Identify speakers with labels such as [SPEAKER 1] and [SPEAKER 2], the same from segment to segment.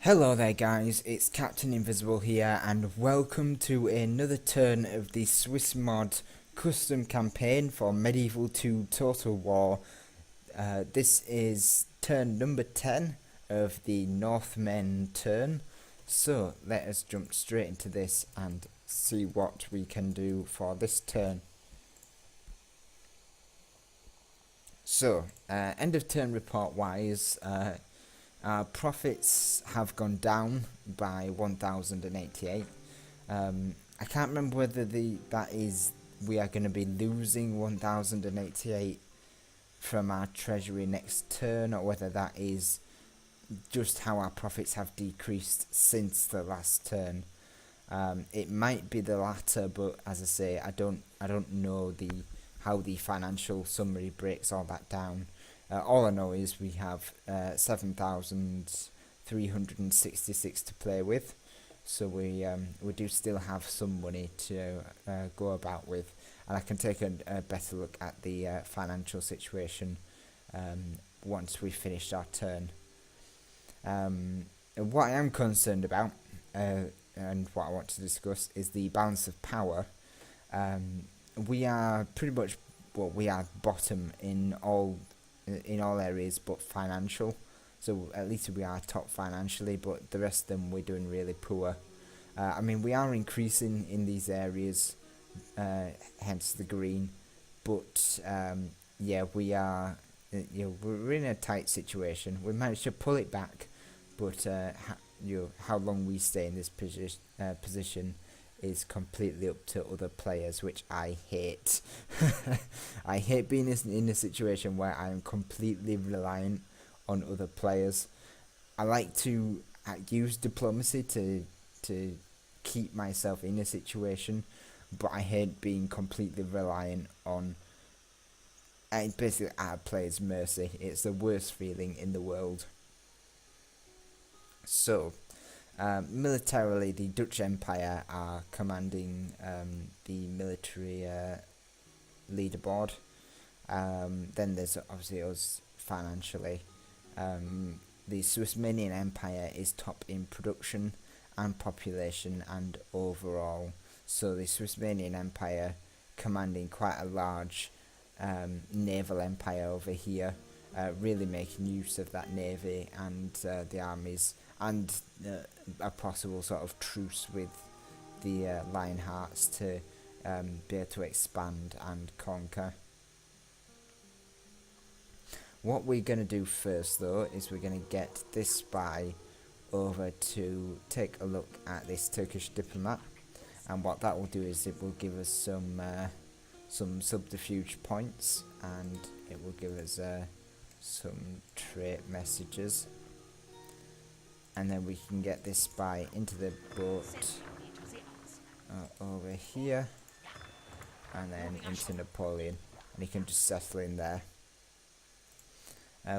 [SPEAKER 1] Hello there guys, it's Captain Invisible here and welcome to another turn of the Swissmod custom campaign for Medieval 2 Total War. This is turn number 10 of the Northmen turn, so let us jump straight into this and see what we can do for this turn. So, end of turn report wise, our profits have gone down by 1,088. I can't remember whether we are going to be losing 1,088 from our treasury next turn, or whether that is just how our profits have decreased since the last turn. It might be the latter, but as I say, I don't know how the financial summary breaks all that down. All I know is we have 7,366 to play with, so we do still have some money to go about with, and I can take a better look at the financial situation once we finished our turn. What I am concerned about, and what I want to discuss, is the balance of power. We are pretty much, well, we are bottom in all areas but financial, so at least we are top financially, but the rest of them we're doing really poor. I mean, we are increasing in these areas, hence the green, but yeah, we are, we're in a tight situation. We managed to pull it back, but how long we stay in this position is completely up to other players, which I hate. I hate being in a situation where I am completely reliant on other players. I like to use diplomacy to keep myself in a situation, but I hate being completely reliant on basically at a player's mercy. It's the worst feeling in the world. So, militarily, the Dutch Empire are commanding the military leaderboard. Then there's obviously us financially. The Swissmanian Empire is top in production and population and overall. So the Swissmanian Empire commanding quite a large naval empire over here, really making use of that navy and the armies, and a possible sort of truce with the Lionhearts to be able to expand and conquer. What we're going to do first, though, is we're going to get this spy over to take a look at this Turkish diplomat, and what that will do is it will give us some subterfuge points, and it will give us some trait messages, and then we can get this spy into the boat over here, and then into Napoleon, and he can just settle in there.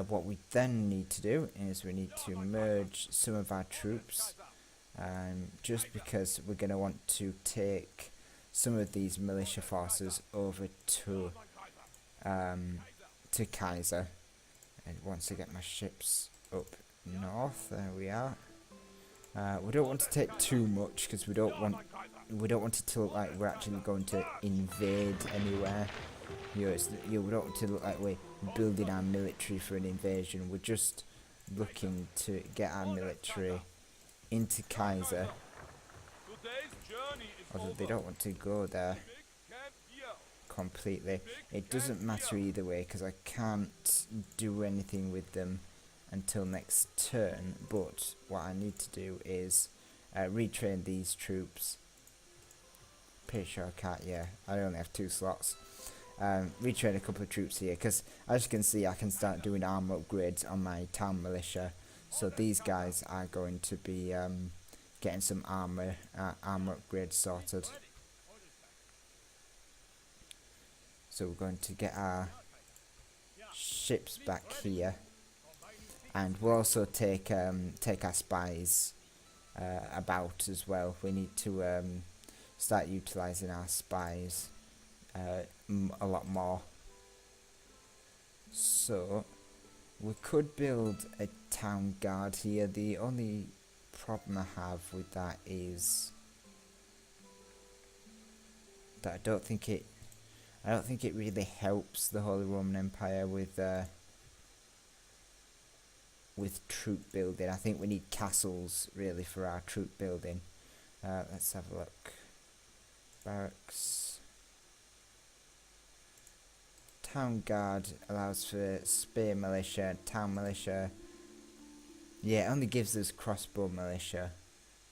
[SPEAKER 1] What we then need to do is we need to merge some of our troops, just because we're going to want to take some of these militia forces over to Kaiser. And once I get my ships up north, there we are. We don't want to take too much because we don't want it to look like we're actually going to invade anywhere. We don't want to look like we're building our military for an invasion. We're just looking to get our military into Kaiser. Although they don't want to go there completely. It doesn't matter either way because I can't do anything with them until next turn, but what I need to do is retrain these troops. Pretty sure I can't, yeah, I only have 2 slots. Retrain a couple of troops here, because as you can see I can start doing armor upgrades on my town militia, so these guys are going to be getting some armor upgrades sorted. So we're going to get our ships back here, and we'll also take our spies about as well. We need to start utilising our spies a lot more. So we could build a town guard here. The only problem I have with that is that I don't think it really helps the Holy Roman Empire with troop building. I think we need castles really for our troop building. Let's have a look. Barracks. Town Guard allows for spear militia, town militia. Yeah, it only gives us crossbow militia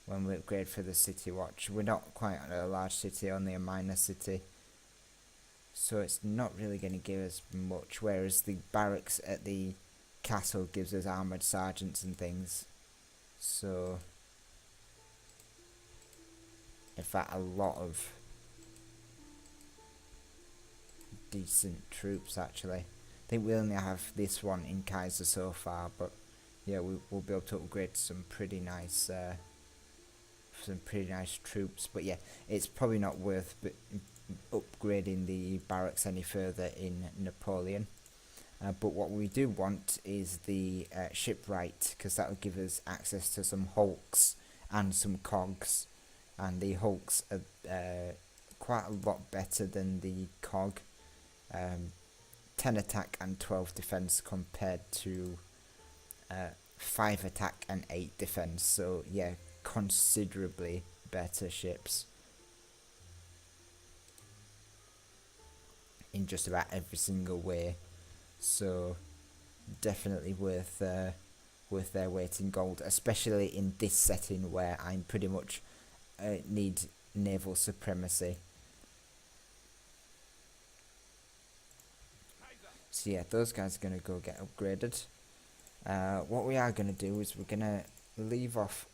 [SPEAKER 1] when we upgrade for the city watch. We're not quite a large city, only a minor city. So it's not really going to give us much, whereas the barracks at the castle gives us armoured sergeants and things. So, in fact, a lot of decent troops actually. I think we only have this one in Kaiser so far, but yeah, we'll be able to upgrade some pretty nice troops. But yeah, it's probably not worth upgrading the barracks any further in Napoleon. But what we do want is the shipwright, because that will give us access to some hulks and some cogs, and the hulks are quite a lot better than the cog. 10 attack and 12 defense compared to 5 attack and 8 defense, so yeah, considerably better ships in just about every single way. So definitely worth their weight in gold, especially in this setting where I'm pretty much need naval supremacy. So yeah, those guys are going to go get upgraded. What we are going to do is we're going to leave off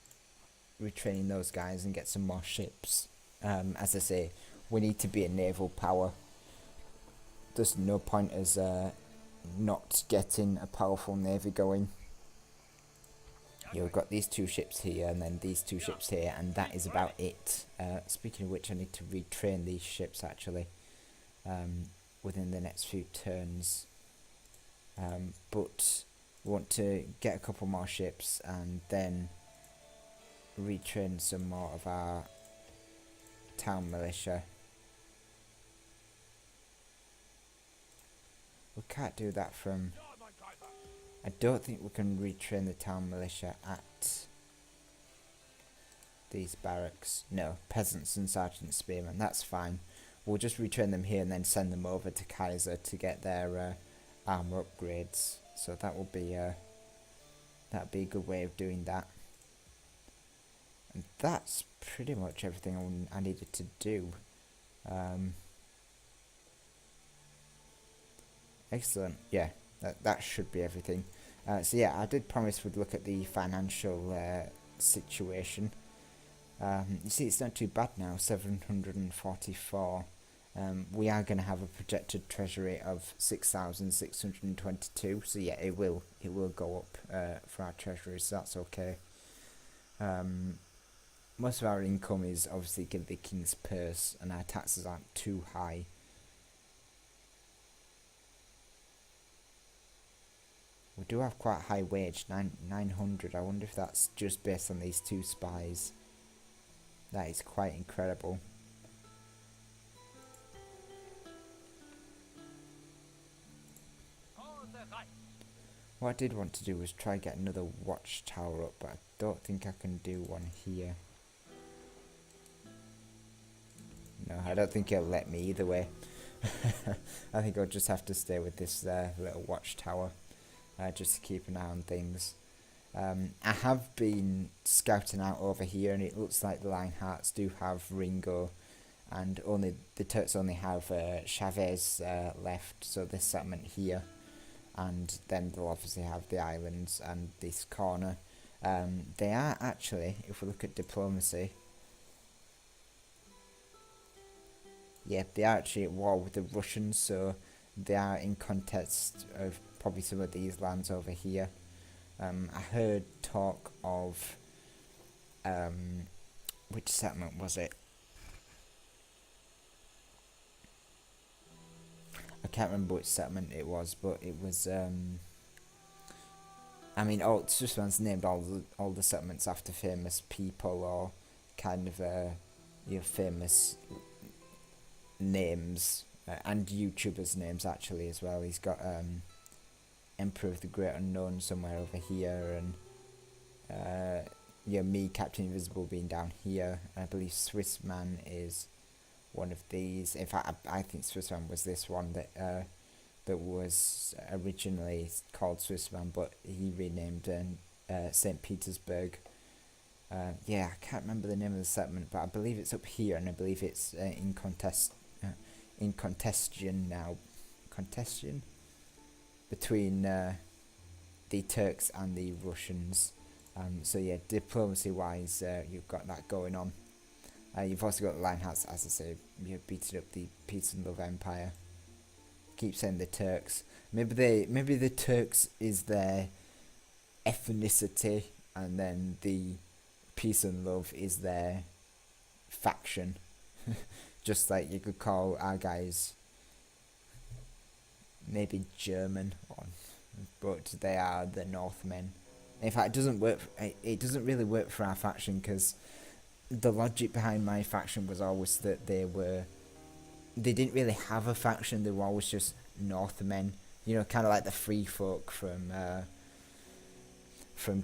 [SPEAKER 1] retraining those guys and get some more ships. As I say, we need to be a naval power. There's no point as not getting a powerful navy going. You've got these 2 ships here and then these 2 ships here, and that is about it. Speaking of which, I need to retrain these ships actually within the next few turns. But we want to get a couple more ships and then retrain some more of our town militia. We can't do that from... I don't think we can retrain the town militia at these barracks. No, peasants and sergeant spearmen, that's fine. We'll just retrain them here and then send them over to Kaiser to get their armour upgrades. So that will be that'd be a good way of doing that. And that's pretty much everything I needed to do. Excellent. Yeah, that should be everything. So yeah, I did promise we'd look at the financial situation. You see, it's not too bad now, 744. We are going to have a projected treasury of 6,622. So yeah, it will go up for our treasury, so that's okay. Most of our income is obviously give the king's purse, and our taxes aren't too high. We do have quite a high wage, 900. I wonder if that's just based on these 2 spies. That is quite incredible. What I did want to do was try get another watchtower up, but I don't think I can do one here. No, I don't think it'll let me either way. I think I'll just have to stay with this little watchtower. Just to keep an eye on things. I have been scouting out over here, and it looks like the Lionhearts do have Ringo, and the Turks only have Chavez left, so this settlement here, and then they'll obviously have the islands and this corner. They are actually, if we look at diplomacy, yeah, they are actually at war with the Russians, so they are in contest of probably some of these lands over here. I heard talk of which settlement was it? I can't remember which settlement it was, but it was I mean, all Swissman's named all the settlements after famous people or kind of famous names and YouTubers' names actually as well. He's got Emperor of the Great Unknown somewhere over here, and me, Captain Invisible, being down here. I believe Swissman is one of these. In fact, I think Swissman was this one that was originally called Swissman, but he renamed St. Petersburg. I can't remember the name of the settlement, but I believe it's up here, and I believe it's in contestation now. Contestation between the Turks and the Russians. Diplomacy-wise, you've got that going on. You've also got the Lionhearts, as I say, you've beaten up the Peace and Love Empire. Keep saying the Turks. Maybe the Turks is their ethnicity, and then the Peace and Love is their faction. Just like you could call our guys maybe German, but they are the Northmen. In fact, it doesn't work. It doesn't really work for our faction, because the logic behind my faction was always that they didn't really have a faction. They were always just Northmen. You know, kind of like the free folk from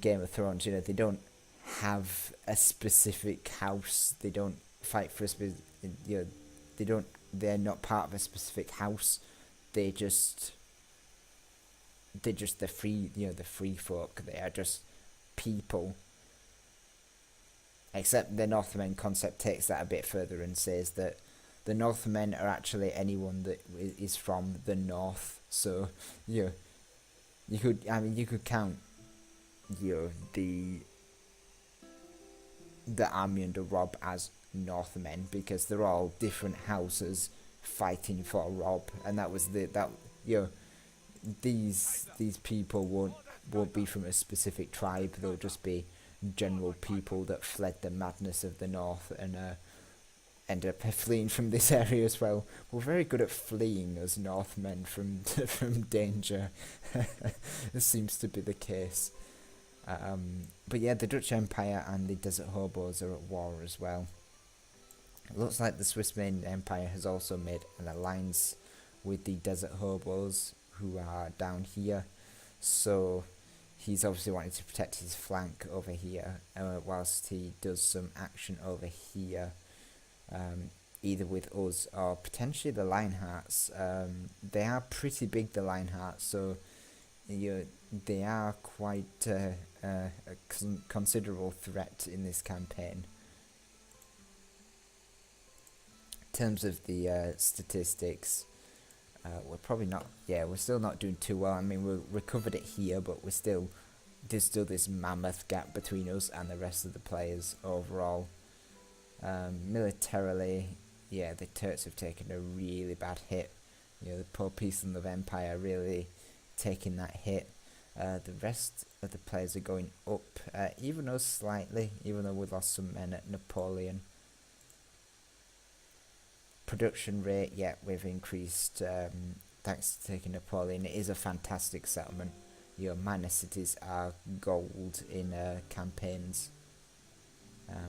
[SPEAKER 1] Game of Thrones. You know, they don't have a specific house. They don't fight for a specific. You know, they don't. They're not part of a specific house. They're just the free. You know, the free folk. They are just people. Except the Northmen concept takes that a bit further and says that the Northmen are actually anyone that is from the north. So, you could count, the army under Rob as Northmen, because they're all different houses fighting for Rob, and that was these people won't be from a specific tribe. They'll just be general people that fled the madness of the north and ended up fleeing from this area as well. We're very good at fleeing as Northmen from danger. This seems to be the case. But yeah, the Dutch Empire and the Desert Hobos are at war as well. It looks like the Swiss main empire has also made an alliance with the Desert Hobos, who are down here. So he's obviously wanting to protect his flank over here, whilst he does some action over here, either with us or potentially the Lionhearts. They are pretty big, the Lionhearts, so they are quite a considerable threat in this campaign. In terms of the statistics, we're still not doing too well. I mean, we recovered it here, but there's still this mammoth gap between us and the rest of the players overall. Militarily, the Turks have taken a really bad hit. The poor Peace and Love Empire really taking that hit. The rest of the players are going up, even us slightly, even though we lost some men at Napoleon. Production rate, we've increased thanks to taking Napoleon. It is a fantastic settlement. Minor cities are gold in campaigns.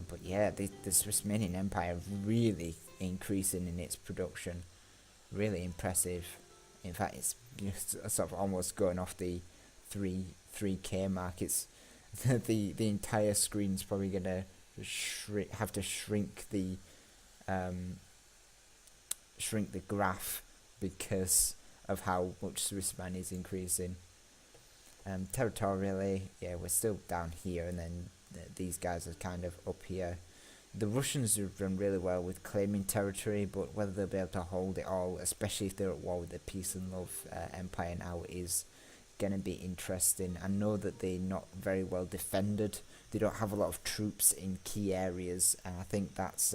[SPEAKER 1] But the Swiss Minion Empire really increasing in its production. Really impressive. In fact, it's sort of almost going off the 3K mark. It's the entire screen's probably gonna have to shrink the graph because of how much Swissman is increasing. Territorially, we're still down here, and then these guys are kind of up here. The Russians have done really well with claiming territory, but whether they'll be able to hold it all, especially if they're at war with the Peace and Love Empire now, is going to be interesting. I know that they're not very well defended. They don't have a lot of troops in key areas, and I think that's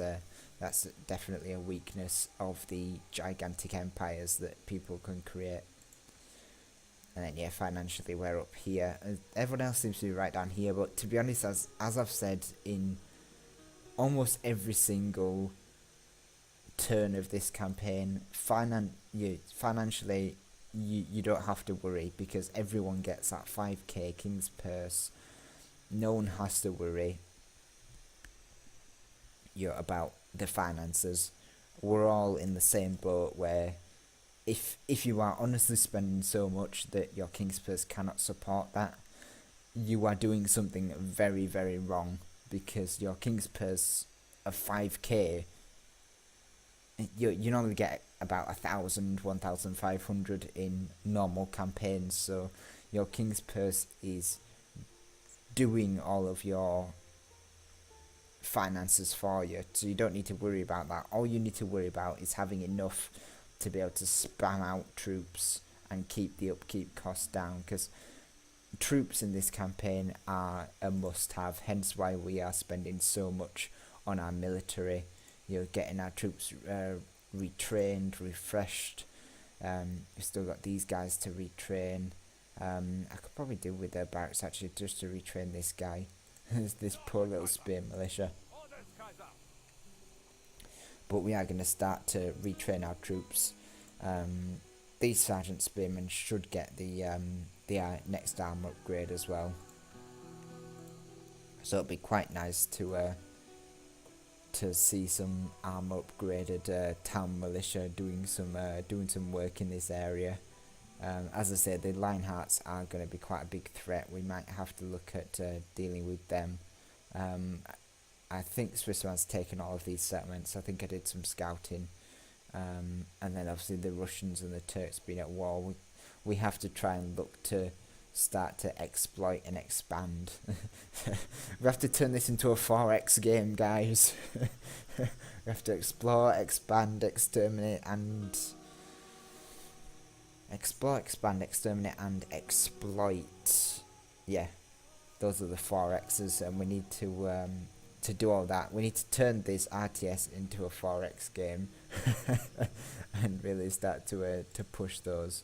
[SPEAKER 1] definitely a weakness of the gigantic empires that people can create. And then financially we're up here. Everyone else seems to be right down here, but to be honest, as I've said in almost every single turn of this campaign, financially you don't have to worry because everyone gets that 5k King's Purse. No one has to worry about the finances. We're all in the same boat where if you are honestly spending so much that your King's Purse cannot support that, you are doing something very, very wrong, because your King's Purse of 5k, you normally get about 1,500 in normal campaigns, so your King's Purse is doing all of your finances for you, so you don't need to worry about that. All you need to worry about is having enough to be able to spam out troops and keep the upkeep costs down, because troops in this campaign are a must-have, hence why we are spending so much on our military, getting our troops retrained, refreshed. We've still got these guys to retrain. I could probably do with their barracks actually, just to retrain this guy. This poor little spear militia. But we are going to start to retrain our troops. These sergeant spearmen should get the next arm upgrade as well. So it'll be quite nice to see some armor upgraded town militia doing some work in this area. As I said, the Lionhearts are going to be quite a big threat. We might have to look at dealing with them. I think Swissmod's taken all of these settlements. I think I did some scouting. And then obviously the Russians and the Turks being at war. We have to try and look to start to exploit and expand. We have to turn this into a 4X game, guys. We have to explore, expand, exterminate, and... Explore, expand, exterminate, and exploit. Yeah, those are the 4X's, and we need to do all that. We need to turn this RTS into a 4X game and really start to push those.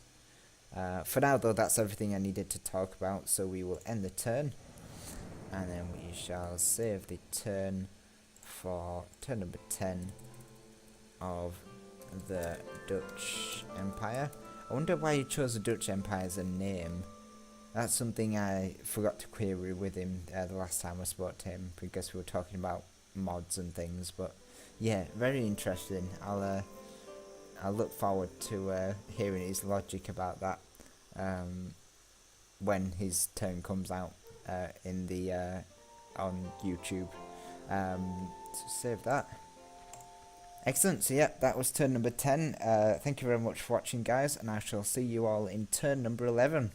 [SPEAKER 1] For now, though, that's everything I needed to talk about, so we will end the turn, and then we shall save the turn for turn number 10 of the Dutch Empire. I wonder why he chose the Dutch Empire as a name. That's something I forgot to query with him the last time I spoke to him, because we were talking about mods and things. But yeah, very interesting. I'll look forward to hearing his logic about that when his turn comes out in the on YouTube. So save that. Excellent, so yeah, that was turn number 10. Thank you very much for watching, guys, and I shall see you all in turn number 11.